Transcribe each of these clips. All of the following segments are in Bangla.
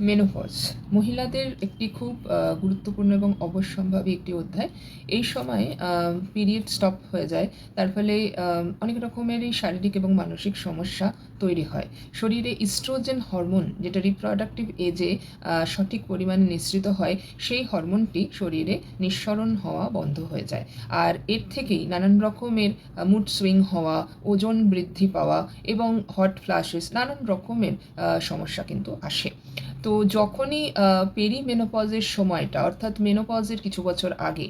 মেনোপজ মহিলাদের একটি খুব গুরুত্বপূর্ণ এবং অবশ্যম্ভাবী একটি অধ্যায়। এই সময় পিরিয়ড স্টপ হয়ে যায়, তার ফলে অনেক রকমেরই শারীরিক এবং মানসিক সমস্যা তৈরি হয়। শরীরে ইস্ট্রোজেন হরমোন, যেটা রিপ্রোডাক্টিভ এজে সঠিক পরিমাণে নিঃসৃত হয়, সেই হরমোনটি শরীরে নিঃসরণ হওয়া বন্ধ হয়ে যায়। আর এর থেকেই নানান রকমের মুড সুইং হওয়া, ওজন বৃদ্ধি পাওয়া এবং হট ফ্ল্যাশেস, নানান রকমের সমস্যা কিন্তু আসে। তো যখনই পেরিমেনোপজের সময়টা, অর্থাৎ মেনোপজের কিছু বছর আগে,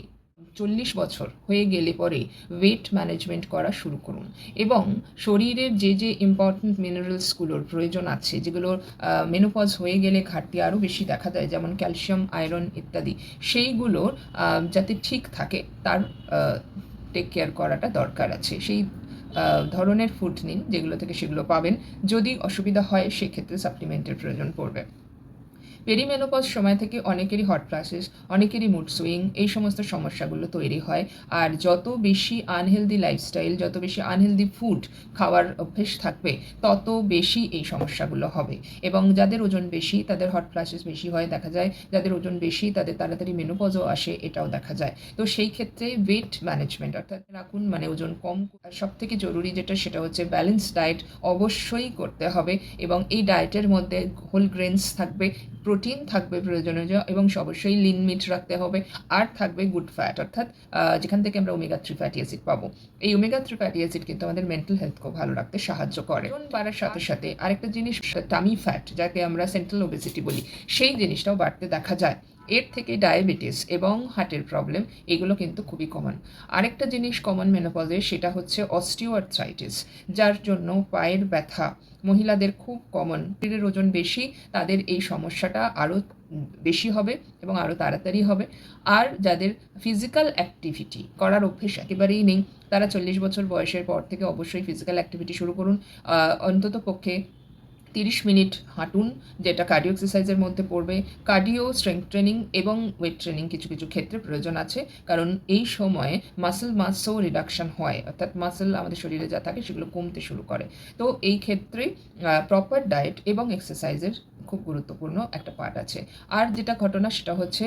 40 বছর হয়ে গেলে পরে ওয়েট ম্যানেজমেন্ট করা শুরু করুন এবং শরীরের যে যে ইম্পর্ট্যান্ট মিনারেলসগুলোর প্রয়োজন আছে, যেগুলোর মেনোপজ হয়ে গেলে ঘাটতি আরও বেশি দেখা যায়, যেমন ক্যালসিয়াম, আয়রন ইত্যাদি, সেইগুলোর যাতে ঠিক থাকে তার টেক কেয়ার করাটা দরকার আছে। সেই ধরনের ফুড নিন যেগুলো থেকে সেগুলো পাবেন। যদি অসুবিধা হয় সেক্ষেত্রে সাপ্লিমেন্টের প্রয়োজন পড়বে। পেরিমেনোপজ সময় থেকে অনেকেরই হট ফ্ল্যাশেস, অনেকেরই মুড সুইং, এই সমস্ত সমস্যাগুলো তৈরি হয়। আর যত বেশি আনহেলদি লাইফস্টাইল, যত বেশি আনহেলদি ফুড খাওয়ার অভ্যেস থাকবে, তত বেশি এই সমস্যাগুলো হবে। এবং যাদের ওজন বেশি তাদের হট ফ্ল্যাশেস বেশি হয় দেখা যায়, যাদের ওজন বেশি তাদের তাড়াতাড়ি মেনোপজও আসে, এটাও দেখা যায়। তো সেই ক্ষেত্রে ওয়েট ম্যানেজমেন্ট অর্থাৎ রাখুন, মানে ওজন কম। সব থেকে জরুরি যেটা, সেটা হচ্ছে ব্যালেন্স ডায়েট অবশ্যই করতে হবে এবং এই ডায়েটের মধ্যে হোল গ্রেনস থাকবে, প্রোটিন থাকবে প্রয়োজনীয়, এবং অবশ্যই লিন মিট রাখতে হবে। আর থাকবে গুড ফ্যাট, অর্থাৎ যেখান থেকে আমরা ওমেগা 3 ফ্যাটি অ্যাসিড পাবো। এই ওমেগা 3 ফ্যাটি অ্যাসিড কিন্তু আমাদের মেন্টাল হেলথকেও ভালো রাখতে সাহায্য করে। ওজন বাড়ার সাথে সাথে আরেকটা জিনিস, টামি ফ্যাট, যাকে আমরা সেন্ট্রাল ওবেসিটি বলি, সেই জিনিসটাও বাড়তে দেখা যায়। এর থেকে ডায়াবেটিস এবং হার্টের প্রবলেম, এগুলো কিন্তু খুবই কমন। আরেকটা জিনিস কমন মেনোপজে, সেটা হচ্ছে অস্টিওআর্থ্রাইটিস, যার জন্য পায়ের ব্যথা মহিলাদের খুব কমন। শরীরের ওজন বেশি, তাদের এই সমস্যাটা আরও বেশি হবে এবং আরও তাড়াতাড়ি হবে। আর যাদের ফিজিক্যাল অ্যাক্টিভিটি করার অভ্যেস একেবারেই নেই, তারা 40 বছর বয়সের পর থেকে অবশ্যই ফিজিক্যাল অ্যাক্টিভিটি শুরু করুন। অন্তত পক্ষে 30 মিনিট হাঁটুন, যেটা কার্ডিও এক্সারসাইজের মধ্যে পড়বে। কার্ডিও, স্ট্রেংথ ট্রেনিং এবং ওয়েট ট্রেনিং কিছু কিছু ক্ষেত্রে প্রয়োজন আছে, কারণ এই সময়ে মাসল মাসও রিডাকশন হয়, অর্থাৎ মাসল আমাদের শরীরে যা থাকে সেগুলো কমতে শুরু করে। তো এই ক্ষেত্রে প্রপার ডায়েট এবং এক্সারসাইজের খুব গুরুত্বপূর্ণ একটা পার্ট আছে। আর যেটা ঘটনা, সেটা হচ্ছে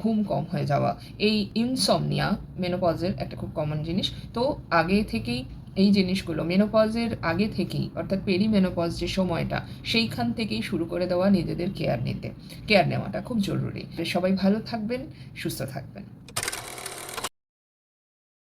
ঘুম কম হয়ে যাওয়া। এই ইনসমনিয়া মেনোপজের একটা খুব কমন জিনিস। তো আগে থেকেই এই জিনিসগুলো মেনোপজের আগে থেকেই, অর্থাৎ পেরিমেনোপজ যে সময়টা, সেইখান থেকেই শুরু করে দেওয়া নিজেদের কেয়ার নেওয়াটা খুব জরুরি। সবাই ভালো থাকবেন, সুস্থ থাকবেন।